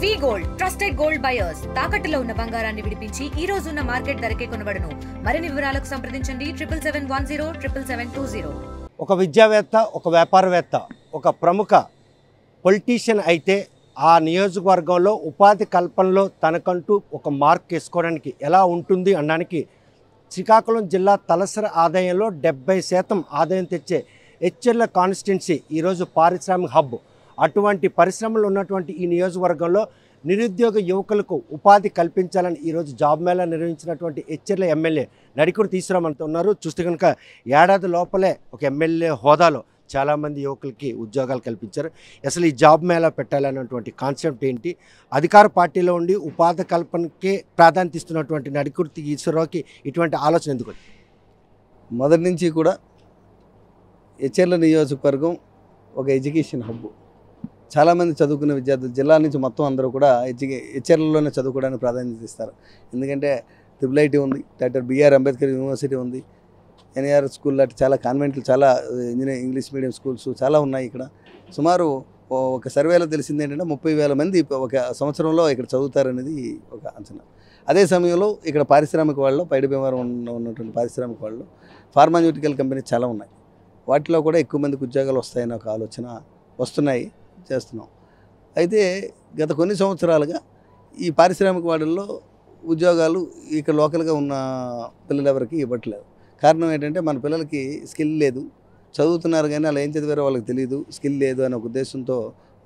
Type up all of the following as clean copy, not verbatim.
వి gold trusted gold buyers తాకట్టులో ఉన్న బంగారాన్ని విడిపించి ఈ రోజు ఉన్న మార్కెట్ ధరకే కొనబడును. మరిన్ని వివరాలకు సంప్రదించండి 77107720. ఒక విద్యావేత్త, ఒక వ్యాపారవేత్త, ఒక ప్రముఖ పొలిటీషియన్ అయితే ఆ నియోజకవర్గంలో ఉపాధి కల్పనలో తనకంటూ ఒక మార్క్ వేసుకోవడానికి ఎలా ఉంటుంది అనడానికి శ్రీకాకుళం జిల్లా తలసరి ఆదాయంలో 70% ఆదాయం తెచ్చే ఎచ్చెర్ల కాన్స్టిట్యున్సీ ఈరోజు పారిశ్రామిక హబ్. అటువంటి పరిశ్రమలు ఉన్నటువంటి ఈ నియోజకవర్గంలో నిరుద్యోగ యువకులకు ఉపాధి కల్పించాలని ఈరోజు జాబ్ మేళా నిర్వహించినటువంటి ఎచ్చెర్ల ఎమ్మెల్యే నడికుడు తీసుకురామంటూ ఉన్నారు. చూస్తే కనుక ఏడాది లోపలే ఒక ఎమ్మెల్యే హోదాలో చాలామంది యువకులకి ఉద్యోగాలు కల్పించారు. అసలు ఈ జాబ్ మేళా పెట్టాలన్నటువంటి కాన్సెప్ట్ ఏంటి, అధికార పార్టీలో ఉండి ఉపాధి కల్పనకే ప్రాధాన్యత ఇస్తున్నటువంటి నడికుర్తి ఈశ్వరరావుకి ఇటువంటి ఆలోచన ఎందుకు? మొదటి నుంచి కూడా ఎచ్చెర్ల నియోజకవర్గం ఒక ఎడ్యుకేషన్ హబ్. చాలామంది చదువుకునే విద్యార్థులు జిల్లా నుంచి మొత్తం అందరూ కూడా ఎచ్చెర్లలోనే చదువుకోవడానికి ప్రాధాన్యత ఇస్తారు. ఎందుకంటే IIIT ఉంది, డాక్టర్ బిఆర్ అంబేద్కర్ యూనివర్సిటీ ఉంది, ఎన్ఆర్ స్కూల్ లాంటి చాలా కాన్వెంట్లు, చాలా ఇంగ్లీష్ మీడియం స్కూల్స్ చాలా ఉన్నాయి. ఇక్కడ సుమారు ఒక సర్వేలో తెలిసింది ఏంటంటే 30,000 మంది ఒక సంవత్సరంలో ఇక్కడ చదువుతారనేది ఒక అంచనా. అదే సమయంలో ఇక్కడ పారిశ్రామిక వాళ్ళు, పైడి భీమవరం ఉన్నటువంటి పారిశ్రామిక వాళ్ళు, ఫార్మాన్యూటికల్ కంపెనీ చాలా ఉన్నాయి. వాటిలో కూడా ఎక్కువ మందికి ఉద్యోగాలు వస్తాయని ఒక ఆలోచన వస్తున్నాయి, చేస్తున్నాం. అయితే గత కొన్ని సంవత్సరాలుగా ఈ పారిశ్రామిక వాడల్లో ఉద్యోగాలు ఇక్కడ లోకల్గా ఉన్న పిల్లలు ఎవరికి ఇవ్వట్లేదు. కారణం ఏంటంటే మన పిల్లలకి స్కిల్ లేదు, చదువుతున్నారు కానీ అలా ఏం చదివారో వాళ్ళకి తెలియదు, స్కిల్ లేదు అనే ఒక ఉద్దేశంతో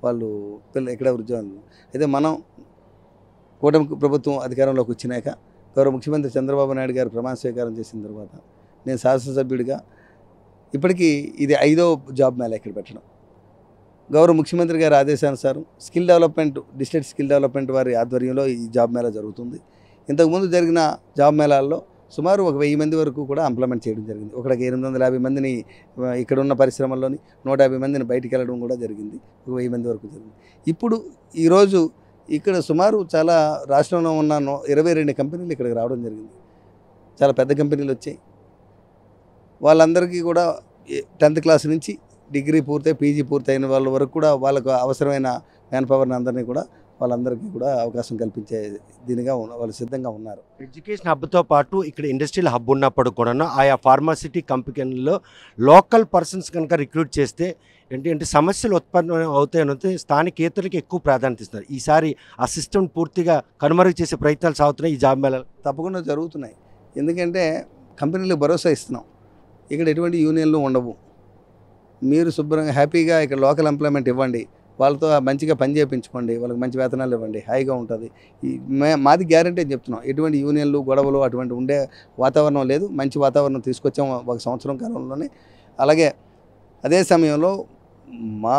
వాళ్ళు పిల్లలు ఎక్కడ ఉద్యోగాలు. అయితే మనం కూటమి ప్రభుత్వం అధికారంలోకి వచ్చినాక గౌరవ ముఖ్యమంత్రి చంద్రబాబు నాయుడు గారు ప్రమాణ స్వీకారం చేసిన తర్వాత నేను శాసనసభ్యుడిగా ఇప్పటికీ ఇది 5వ జాబ్ మేళా ఇక్కడ పెట్టడం. గౌరవ ముఖ్యమంత్రి గారి ఆదేశానుసారం skill development, district skill development వారి ఆధ్వర్యంలో ఈ జాబ్ మేళా జరుగుతుంది. ఇంతకుముందు జరిగిన జాబ్ మేళాల్లో సుమారు ఒక 1000 మంది వరకు కూడా ఇంప్లిమెంట్ చేయడం జరిగింది. ఒకటికి 850 మందిని ఇక్కడ ఉన్న పరిశ్రమల్లోని 150 మందిని బయటికి వెళ్ళడం కూడా జరిగింది. 1000 మంది వరకు జరిగింది. ఇప్పుడు ఈరోజు ఇక్కడ సుమారు చాలా రాష్ట్రంలో ఉన్న 22 కంపెనీలు ఇక్కడికి రావడం జరిగింది. చాలా పెద్ద కంపెనీలు వచ్చాయి. వాళ్ళందరికీ కూడా 10th క్లాస్ నుంచి డిగ్రీ పూర్తయి పీజీ పూర్తయిన వాళ్ళ వరకు కూడా వాళ్ళకు అవసరమైన మ్యాన్ పవర్ని అందరినీ కూడా వాళ్ళందరికీ కూడా అవకాశం కల్పించే దీనిగా వాళ్ళు సిద్ధంగా ఉన్నారు. ఎడ్యుకేషన్ హబ్తో పాటు ఇక్కడ ఇండస్ట్రియల్ హబ్ ఉన్నప్పుడు కూడా ఆయా ఫార్మాసిటీ కంపెనీల్లో లోకల్ పర్సన్స్ కనుక రిక్రూట్ చేస్తే ఏంటంటే సమస్యలు ఉత్పన్నం అవుతాయని స్థానికేతరులకు ఎక్కువ ప్రాధాన్యత ఇస్తున్నారు. ఈసారి ఆ సిస్టమ్ పూర్తిగా కనుమరుగు చేసే ప్రయత్నాలు సాగుతున్నాయి. ఈ జాబ్ మేళ తప్పకుండా జరుగుతున్నాయి. ఎందుకంటే కంపెనీలకు భరోసా ఇస్తున్నాం. ఇక్కడ ఎటువంటి యూనియన్లు ఉండవు. మీరు శుభ్రంగా హ్యాపీగా ఇక్కడ లోకల్ ఎంప్లాయ్మెంట్ ఇవ్వండి, వాళ్ళతో మంచిగా పని చేయించుకోండి, వాళ్ళకి మంచి వేతనాలు ఇవ్వండి, హాయిగా ఉంటుంది. మాది గ్యారంటీ అని చెప్తున్నాం. ఎటువంటి యూనియన్లు, గొడవలు అటువంటి ఉండే వాతావరణం లేదు. మంచి వాతావరణం తీసుకొచ్చాం ఒక సంవత్సరం కాలంలోనే. అలాగే అదే సమయంలో మా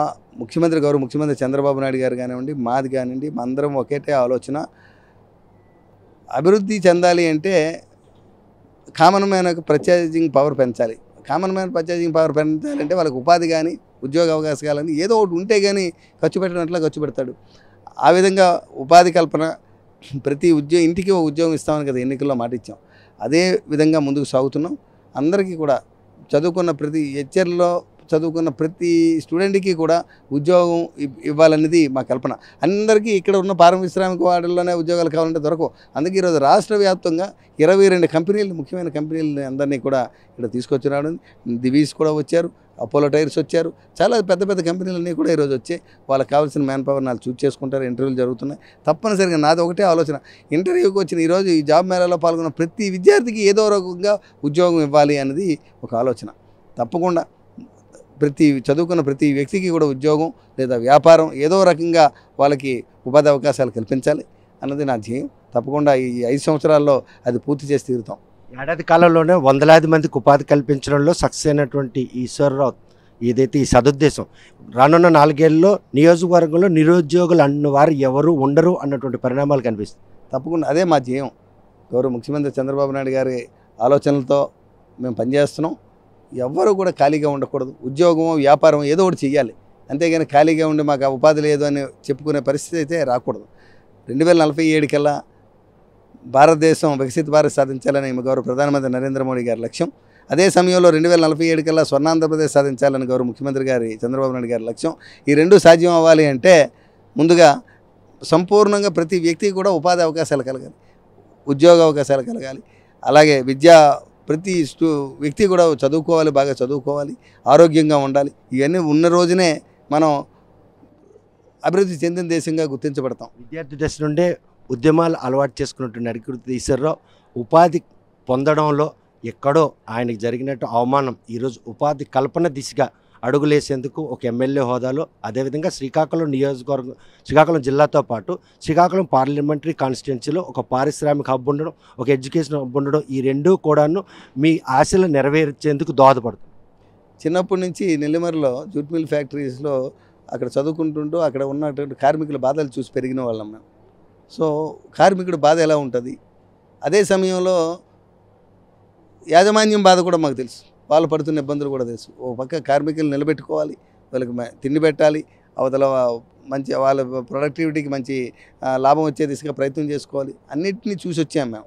గౌరవ ముఖ్యమంత్రి చంద్రబాబు నాయుడు గారు కానివ్వండి, మాది కానివ్వండి, మా అందరం ఒకటే ఆలోచన. అభివృద్ధి చెందాలి అంటే కామన్ మ్యాన్కు పర్చేజింగ్ పవర్ పెంచాలి. కామన్ మ్యాన్ పర్చేజింగ్ పవర్ పెంచాలంటే వాళ్ళకి ఉపాధి కానీ ఉద్యోగ అవకాశాలని ఏదో ఒకటి ఉంటే కానీ ఖర్చు పెట్టినట్లా ఖర్చు పెడతాడు. ఆ విధంగా ఉపాధి కల్పన, ప్రతి ఇంటికి ఒక ఉద్యోగం ఇస్తామని కదా ఎన్నికల్లో మాట ఇచ్చాం. అదే విధంగా ముందుకు సాగుతున్నాం. అందరికీ కూడా చదువుకున్న ఎచ్చెర్లలో చదువుకున్న ప్రతి స్టూడెంట్కి కూడా ఉద్యోగం ఇవ్వాలనేది మా కల్పన. అందరికీ ఇక్కడ ఉన్న పారిశ్రామిక వాడల్లోనే ఉద్యోగాలు కావాలంటే దొరకవు. అందుకే ఈరోజు రాష్ట్ర వ్యాప్తంగా 22 కంపెనీలు, ముఖ్యమైన కంపెనీలని అందరినీ కూడా ఇక్కడ తీసుకొచ్చినాడు. దివీస్ కూడా వచ్చారు, అపోలో టైర్స్ వచ్చారు, చాలా పెద్ద పెద్ద కంపెనీలన్నీ కూడా ఈరోజు వచ్చాయి. వాళ్ళకి కావాల్సిన మ్యాన్ పవర్ వాళ్ళు చూస్ చేసుకుంటారు. ఇంటర్వ్యూలు జరుగుతున్నాయి. తప్పనిసరిగా నాది ఒకటే ఆలోచన, ఇంటర్వ్యూకి వచ్చిన ఈరోజు ఈ జాబ్ మేళాలో పాల్గొన్న ప్రతి విద్యార్థికి ఏదో రకంగా ఉద్యోగం ఇవ్వాలి అనేది ఒక ఆలోచన. తప్పకుండా చదువుకున్న ప్రతి వ్యక్తికి కూడా ఉద్యోగం లేదా వ్యాపారం ఏదో రకంగా వాళ్ళకి ఉపాధి అవకాశాలు కల్పించాలి అన్నది నా ధ్యేయం. తప్పకుండా ఈ 5 సంవత్సరాల్లో అది పూర్తి చేసి తీరుతాం. ఏడాది కాలంలోనే 100,000 మందికి ఉపాధి కల్పించడంలో సక్సెస్ అయినటువంటి ఈశ్వరరావు ఏదైతే ఈ సదుద్దేశం, రానున్న 4 ఏళ్లలో నియోజకవర్గంలో నిరుద్యోగులు అన్న వారు ఎవరు ఉండరు అన్నటువంటి పరిణామాలు కనిపిస్తాయి. తప్పకుండా అదే మా ధ్యేయం. గౌరవ ముఖ్యమంత్రి చంద్రబాబు నాయుడు గారి ఆలోచనలతో మేము పనిచేస్తున్నాం. ఎవ్వరూ కూడా ఖాళీగా ఉండకూడదు. ఉద్యోగం, వ్యాపారం ఏదో ఒకటి చెయ్యాలి. అంతేగాని ఖాళీగా ఉండి మాకు ఉపాధి లేదు అని చెప్పుకునే పరిస్థితి అయితే రాకూడదు. 2047 కల్లా భారతదేశం వికసిత భారత్ సాధించాలని గౌరవ ప్రధానమంత్రి నరేంద్ర మోడీ గారి లక్ష్యం. అదే సమయంలో 2047 కల్లా స్వర్ణాంధ్రప్రదేశ్ సాధించాలని గౌరవ ముఖ్యమంత్రి గారి చంద్రబాబు నాయుడు గారి లక్ష్యం. ఈ రెండు సాధ్యం అవ్వాలి అంటే ముందుగా సంపూర్ణంగా ప్రతి వ్యక్తికి కూడా ఉపాధి అవకాశాలు కలగాలి, ఉద్యోగ అవకాశాలు కలగాలి. అలాగే ప్రతి వ్యక్తి కూడా చదువుకోవాలి, బాగా చదువుకోవాలి, ఆరోగ్యంగా ఉండాలి. ఇవన్నీ ఉన్న రోజునే మనం అభివృద్ధి చెందిన దేశంగా గుర్తించబడతాం. విద్యార్థి దశ నుండే ఉద్యమాలు అలవాటు చేసుకున్నటువంటి నరికుర్తి ఈశ్వరరావు ఉపాధి పొందడంలో ఎక్కడో ఆయనకు జరిగినట్టు అవమానం ఈరోజు ఉపాధి కల్పన దిశగా అడుగులేసేందుకు ఒక ఎమ్మెల్యే హోదాలో, అదేవిధంగా శ్రీకాకుళం నియోజకవర్గం, శ్రీకాకుళం జిల్లాతో పాటు శ్రీకాకుళం పార్లమెంటరీ కాన్స్టిట్యున్సీలో ఒక పారిశ్రామిక హబ్ ఉండడం, ఒక ఎడ్యుకేషన్ హబ్ ఉండడం, ఈ రెండూ కూడాను మీ ఆశలు నెరవేర్చేందుకు దోహదపడుతుంది. చిన్నప్పటి నుంచి నెల్లిమర్లో జూట్ మిల్ ఫ్యాక్టరీస్లో అక్కడ చదువుకుంటుంటూ అక్కడ ఉన్నటువంటి కార్మికుల బాధలు చూసి పెరిగిన వాళ్ళం మేము. సో కార్మికుడి బాధ ఎలా ఉంటుంది, అదే సమయంలో యాజమాన్యం బాధ కూడా మాకు తెలుసు, వాళ్ళు పడుతున్న ఇబ్బందులు కూడా తెలుసు. ఓ పక్క కార్మికులు నిలబెట్టుకోవాలి, వాళ్ళకి తిండి పెట్టాలి, అవతల మంచి వాళ్ళ ప్రొడక్టివిటీకి మంచి లాభం వచ్చే దిశగా ప్రయత్నం చేసుకోవాలి. అన్నింటినీ చూసి వచ్చాము మేము.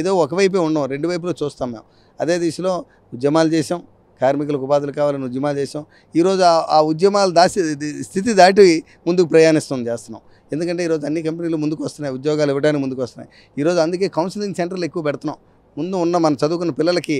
ఏదో ఒకవైపే ఉన్నాం, రెండు వైపులో చూస్తాం మేము. అదే దిశలో ఉద్యమాలు చేసాం, కార్మికులకు ఉపాధులు కావాలని ఉద్యమాలు చేసాం. ఈరోజు ఆ ఉద్యమాలు స్థితి దాటి ముందుకు చేస్తున్నాం. ఎందుకంటే ఈరోజు అన్ని కంపెనీలు ముందుకు వస్తున్నాయి, ఉద్యోగాలు ఇవ్వడానికి ముందుకు వస్తున్నాయి. ఈరోజు అందుకే కౌన్సిలింగ్ సెంటర్లు ఎక్కువ పెడుతున్నాం. ముందు ఉన్న మన చదువుకున్న పిల్లలకి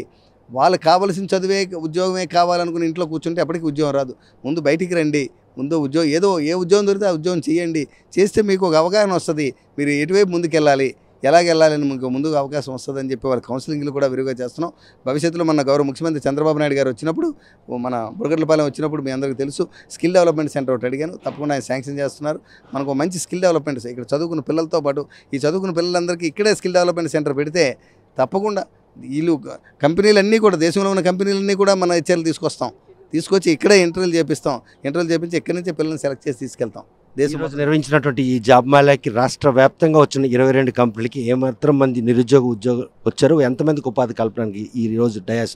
వాళ్ళకి కావాల్సిన చదువే ఉద్యోగమే కావాలనుకుని ఇంట్లో కూర్చుంటే అప్పటికి ఉద్యోగం రాదు. ముందు బయటికి రండి, ముందు ఉద్యోగం ఏ ఉద్యోగం దొరికితే ఆ ఉద్యోగం చేయండి. చేస్తే మీకు ఒక అవగాహన వస్తుంది, మీరు ఎటువైపు ముందుకెళ్ళాలి, ఎలాగెళ్ళాలని మీకు ముందుకు అవకాశం వస్తుందని చెప్పి వాళ్ళ కౌన్సిలింగ్లు కూడా విరివిగా చేస్తున్నాం. భవిష్యత్తులో మన గౌరవ ముఖ్యమంత్రి చంద్రబాబు నాయుడు గారు వచ్చినప్పుడు, మన బుడగట్లపాలెం వచ్చినప్పుడు మీ అందరికీ తెలుసు, స్కిల్ డెవలప్మెంట్ సెంటర్ ఒకటి అడిగాను, తప్పకుండా ఆయన శాంక్షన్ చేస్తున్నారు. మనకు మంచి స్కిల్ డెవలప్మెంట్ ఇక్కడ చదువుకున్న పిల్లలతో పాటు ఈ చదువుకున్న పిల్లలందరికీ ఇక్కడే స్కిల్ డెవలప్మెంట్ సెంటర్ పెడితే తప్పకుండా వీళ్ళు కంపెనీలన్నీ కూడా, దేశంలో ఉన్న కంపెనీలన్నీ కూడా మన హెచ్ఆర్లు తీసుకొచ్చి ఇక్కడే ఇంటర్వ్యూలు చేపించి ఇక్కడి నుంచే పిల్లల్ని సెలెక్ట్ చేసి తీసుకెళ్తాం. ఈరోజు నిర్వహించినటువంటి ఈ జాబ్ మేళాకి రాష్ట్ర వ్యాప్తంగా వచ్చిన 22 కంపెనీలకి ఏమాత్రం మంది ఉద్యోగం వచ్చారు, ఎంతమందికి ఉపాధి కల్పడానికి ఈరోజు డయాస్?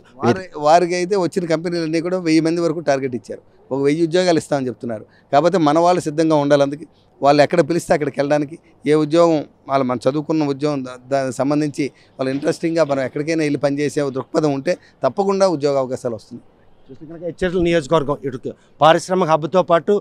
వారికి అయితే వచ్చిన కంపెనీలన్నీ కూడా 1000 మంది వరకు టార్గెట్ ఇచ్చారు. ఒక 1000 ఉద్యోగాలు ఇస్తామని చెప్తున్నారు. కాకపోతే మన వాళ్ళు సిద్ధంగా ఉండాలి. అందుకే వాళ్ళు ఎక్కడ పిలిస్తే అక్కడికి వెళ్ళడానికి, ఏ ఉద్యోగం మనం చదువుకున్న ఉద్యోగం దానికి సంబంధించి వాళ్ళు ఇంట్రెస్టింగ్గా మనం ఎక్కడికైనా వెళ్ళి పనిచేసే దృక్పథం ఉంటే తప్పకుండా ఉద్యోగ అవకాశాలు వస్తున్నాయి. చూస్తే కనుక హెచ్ఆర్ఎల్ నియోజకవర్గం ఇటు పారిశ్రామిక హబ్తో పాటు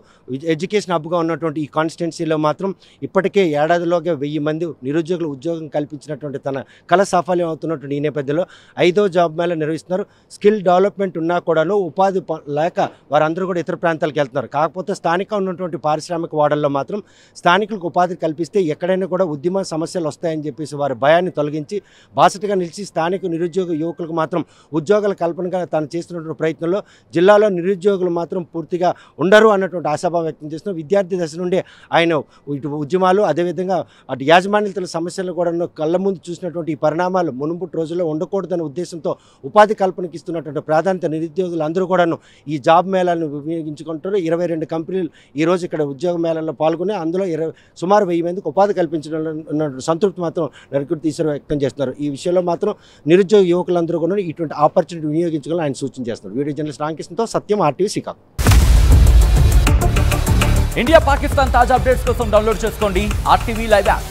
ఎడ్యుకేషన్ హబ్గా ఉన్నటువంటి ఈ కాన్స్టిట్యున్సీలో మాత్రం ఇప్పటికే ఏడాదిలోగా 1000 మంది నిరుద్యోగులు ఉద్యోగం కల్పించినటువంటి తన కళ సాఫల్యం అవుతున్నటువంటి ఈ నేపథ్యంలో 5వ జాబ్ మేళా నిర్వహిస్తున్నారు. స్కిల్ డెవలప్మెంట్ ఉన్నా కూడాను ఉపాధి లేక వారందరూ కూడా ఇతర ప్రాంతాలకు వెళ్తున్నారు. కాకపోతే స్థానికంగా ఉన్నటువంటి పారిశ్రామిక వాడల్లో మాత్రం స్థానికులకు ఉపాధి కల్పిస్తే ఎక్కడైనా కూడా ఉద్యమ సమస్యలు వస్తాయని చెప్పేసి వారి భయాన్ని తొలగించి బాసటగా నిలిచి స్థానిక నిరుద్యోగ యువకులకు మాత్రం ఉద్యోగాల కల్పనగా తాను చేస్తున్నటువంటి ప్రయత్నంలో జిల్లాలో నిరుద్యోగులు మాత్రం పూర్తిగా ఉండరు అన్నటువంటి ఆశాభావం వ్యక్తం చేస్తున్నారు. విద్యార్థి దశ నుండి ఆయన ఇటు ఉద్యమాలు, అదేవిధంగా అటు యాజమాన్యాల సమస్యలు కూడా కళ్ళ ముందు చూసినటువంటి ఈ పరిణామాలు మునుపటి రోజుల్లో ఉండకూడదనే ఉద్దేశంతో ఉపాధి కల్పనకి ఇస్తున్నటువంటి ప్రాధాన్యత నిరుద్యోగులు అందరూ కూడాను ఈ జాబ్ మేళాలను వినియోగించుకుంటారు. 22 కంపెనీలు ఈరోజు ఇక్కడ ఉద్యోగ మేళాల్లో పాల్గొని అందులో సుమారు 1000 మందికి ఉపాధి కల్పించడం సంతృప్తి మాత్రం నరికుర్తి ఈశ్వరరావు వ్యక్తం చేస్తున్నారు. ఈ విషయంలో మాత్రం నిరుద్యోగ యువకులందరూ కూడా ఇటువంటి ఆపర్చునిటీ వినియోగించుకోవాలని ఆయన సూచన చేస్తున్నారు. వీడియో జర్నలిస్ట్ రామకృష్ణతో సత్యం, RTV శ్రీకాకుళం. ఇండియా పాకిస్తాన్ తాజా అప్డేట్స్ కోసం డౌన్లోడ్ చేసుకోండి RTV లైవ్ యాప్.